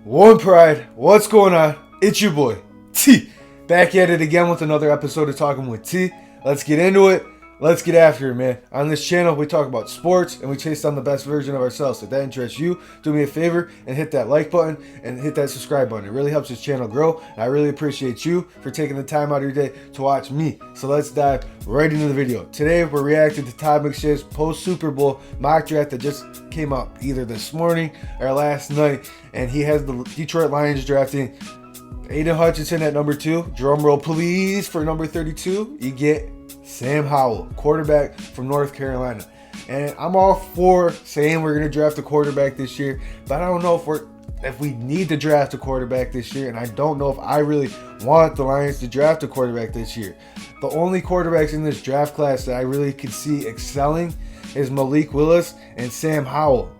One Pride, what's going on? It's your boy, T. Back at it again with another episode of Talking with T. Let's get into it. Let's get after it, man. On this channel, we talk about sports and we chase down the best version of ourselves. If that interests you, do me a favor and hit that like button and hit that subscribe button. It really helps this channel grow. And I really appreciate you for taking the time out of your day to watch me. So let's dive right into the video. Today, we're reacting to Todd McShay's post-Super Bowl mock draft that just came out either this morning or last night. And he has the Detroit Lions drafting Aiden Hutchinson at number 2. Drum roll, please, for number 32. You get Sam Howell, quarterback from North Carolina. And I'm all for saying we're going to draft a quarterback this year, but I don't know if we need to draft a quarterback this year, and I don't know if I really want the Lions to draft a quarterback this year. The only quarterbacks in this draft class that I really could see excelling is Malik Willis and Sam Howell.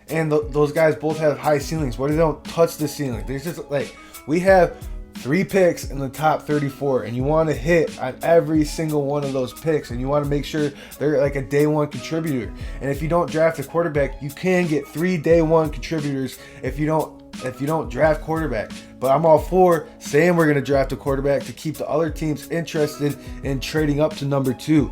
And those guys both have high ceilings, but they don't touch the ceiling. There's just like, we have 3 picks in the top 34, and you want to hit on every single one of those picks, and you want to make sure they're like a day one contributor. And if you don't draft a quarterback, you can get 3 day one contributors if you don't draft quarterback. But I'm all for saying we're going to draft a quarterback to keep the other teams interested in trading up to number 2.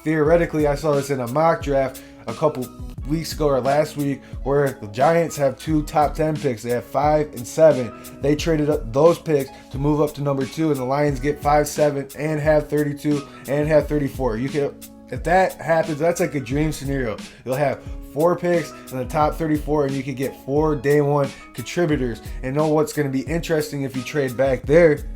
Theoretically, I saw this in a mock draft a couple weeks ago or last week where the Giants have 2 top 10 picks. They have 5 and 7. They traded up those picks to move up to number 2, and the Lions get 5, 7 and have 32 and have 34. You can, if that happens, that's like a dream scenario. You'll have 4 picks in the top 34, and you can get 4 day one contributors. And know what's going to be interesting if you trade back there?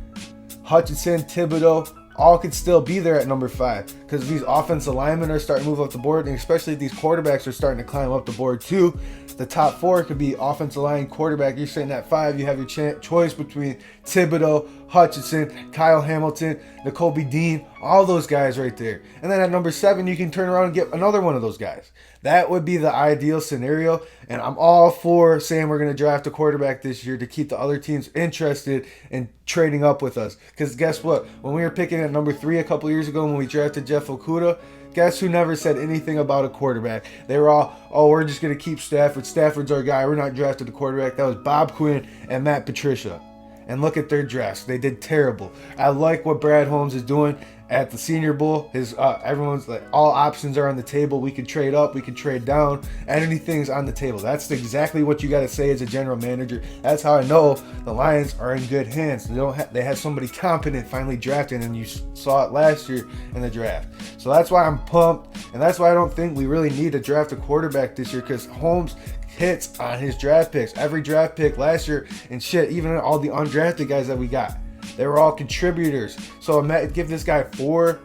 Hutchinson, Thibodeau, all could still be there at number 5, because these offensive linemen are starting to move up the board, and especially if these quarterbacks are starting to climb up the board too. The top 4 could be offensive line, quarterback. You're sitting at 5. You have your choice between Thibodeau, Hutchinson, Kyle Hamilton, Nakobe Dean, all those guys right there. And then at number 7, you can turn around and get another one of those guys. That would be the ideal scenario, and I'm all for saying we're going to draft a quarterback this year to keep the other teams interested in trading up with us. Because guess what? When we were picking at number 3 a couple years ago when we drafted Jeff Okudah, guess who never said anything about a quarterback? They were all, oh, we're just going to keep Stafford. Stafford's our guy. We're not drafting a quarterback. That was Bob Quinn and Matt Patricia. And look at their drafts. They did terrible. I like what Brad Holmes is doing at the Senior Bowl. Everyone's like, all options are on the table. We can trade up, we can trade down, and anything's on the table. That's exactly what you got to say as a general manager. That's how I know the Lions are in good hands. They have somebody competent finally drafted, and you saw it last year in the draft. So that's why I'm pumped, and that's why I don't think we really need to draft a quarterback this year, because Holmes hits on his draft picks. Every draft pick last year, and shit, even all the undrafted guys that we got, they were all contributors. So give this guy 4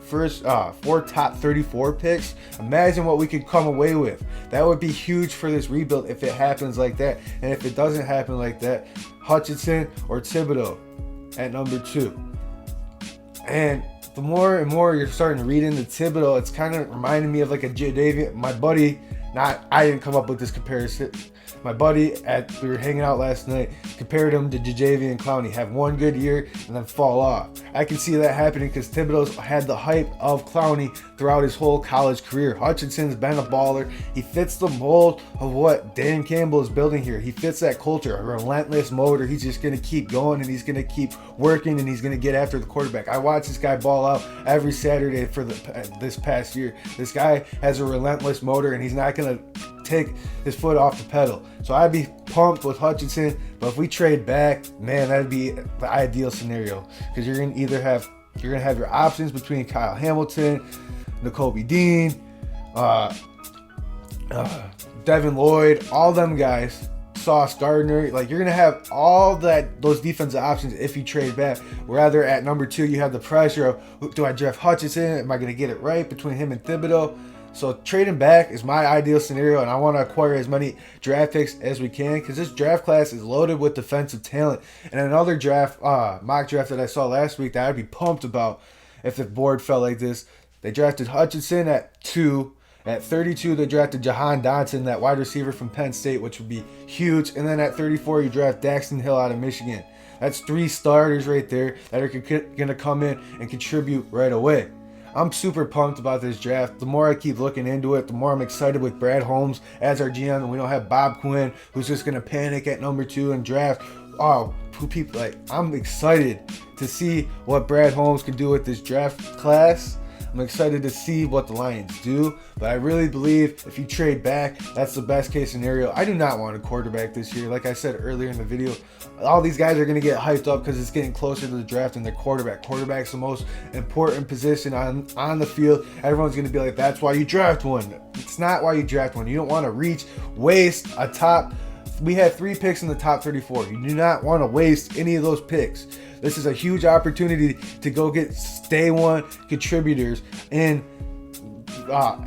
top 34 picks. Imagine what we could come away with. That would be huge for this rebuild if it happens like that. And if it doesn't happen like that, Hutchinson or Thibodeau at number 2. And the more and more you're starting to read into Thibodeau, it's kind of reminding me of like a Jadavian, my buddy. I didn't come up with this comparison. My buddy, we were hanging out last night, compared him to Jadeveon Clowney. Have one good year and then fall off. I can see that happening because Thibodeau's had the hype of Clowney throughout his whole college career. Hutchinson's been a baller. He fits the mold of what Dan Campbell is building here. He fits that culture, a relentless motor. He's just going to keep going, and he's going to keep working, and he's going to get after the quarterback. I watch this guy ball out every Saturday for this past year. This guy has a relentless motor, and he's not going to take his foot off the pedal. So I'd be pumped with Hutchinson, but if we trade back, man, that'd be the ideal scenario, because you're gonna have your options between Kyle Hamilton, Nakobe Dean, Devin Lloyd, all them guys, Sauce Gardner. Like, you're gonna have all those defensive options if you trade back. Rather at number 2, you have the pressure of, do I draft Hutchinson? Am I gonna get it right between him and Thibodeau? So trading back is my ideal scenario, and I want to acquire as many draft picks as we can, because this draft class is loaded with defensive talent. And another mock draft that I saw last week that I'd be pumped about if the board fell like this, they drafted Hutchinson at 2. At 32, they drafted Jahan Dotson, that wide receiver from Penn State, which would be huge. And then at 34, you draft Daxton Hill out of Michigan. That's 3 starters right there that are going to come in and contribute right away. I'm super pumped about this draft. The more I keep looking into it, the more I'm excited with Brad Holmes as our GM, and we don't have Bob Quinn, who's just gonna panic at number 2 and draft. Oh, who people like? I'm excited to see what Brad Holmes can do with this draft class. I'm excited to see what the Lions do, but I really believe if you trade back, that's the best case scenario. I do not want a quarterback this year. Like I said earlier in the video, all these guys are going to get hyped up because it's getting closer to the draft and their quarterback. Quarterback's the most important position on the field. Everyone's going to be like, that's why you draft one. It's not why you draft one. You don't want to waste a top. We had 3 picks in the top 34. You do not want to waste any of those picks. This is a huge opportunity to go get day one contributors in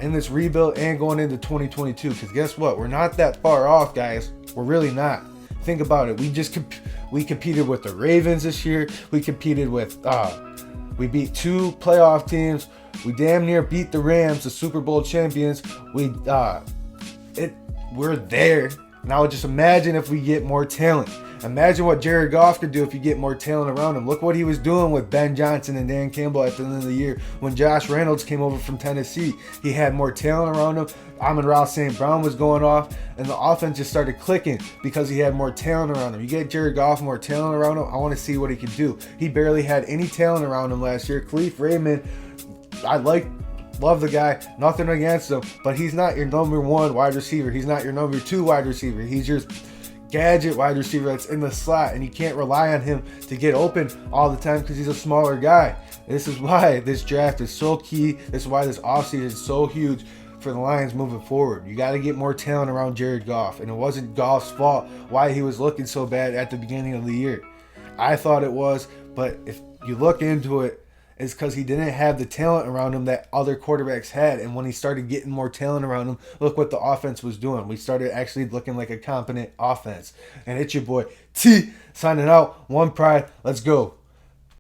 this rebuild and going into 2022. Because guess what? We're not that far off, guys. We're really not. Think about it. We competed with the Ravens this year. We competed with we beat 2 playoff teams. We damn near beat the Rams, the Super Bowl champions. We're there. Now just imagine if we get more talent. Imagine what Jared Goff could do if you get more talent around him. Look what he was doing with Ben Johnson and Dan Campbell at the end of the year when Josh Reynolds came over from Tennessee. He had more talent around him. Amon-Ra St. Brown was going off, and the offense just started clicking because he had more talent around him. You get Jared Goff more talent around him, I want to see what he can do. He barely had any talent around him last year. Khalif Raymond, love the guy, nothing against him, but he's not your number 1 wide receiver. He's not your number 2 wide receiver. He's your gadget wide receiver that's in the slot, and you can't rely on him to get open all the time because he's a smaller guy. This is why this draft is so key. This is why this offseason is so huge for the Lions moving forward. You got to get more talent around Jared Goff, and it wasn't Goff's fault why he was looking so bad at the beginning of the year. I thought it was, but if you look into it, it's because he didn't have the talent around him that other quarterbacks had. And when he started getting more talent around him, look what the offense was doing. We started actually looking like a competent offense. And it's your boy T signing out. One Pride. Let's go.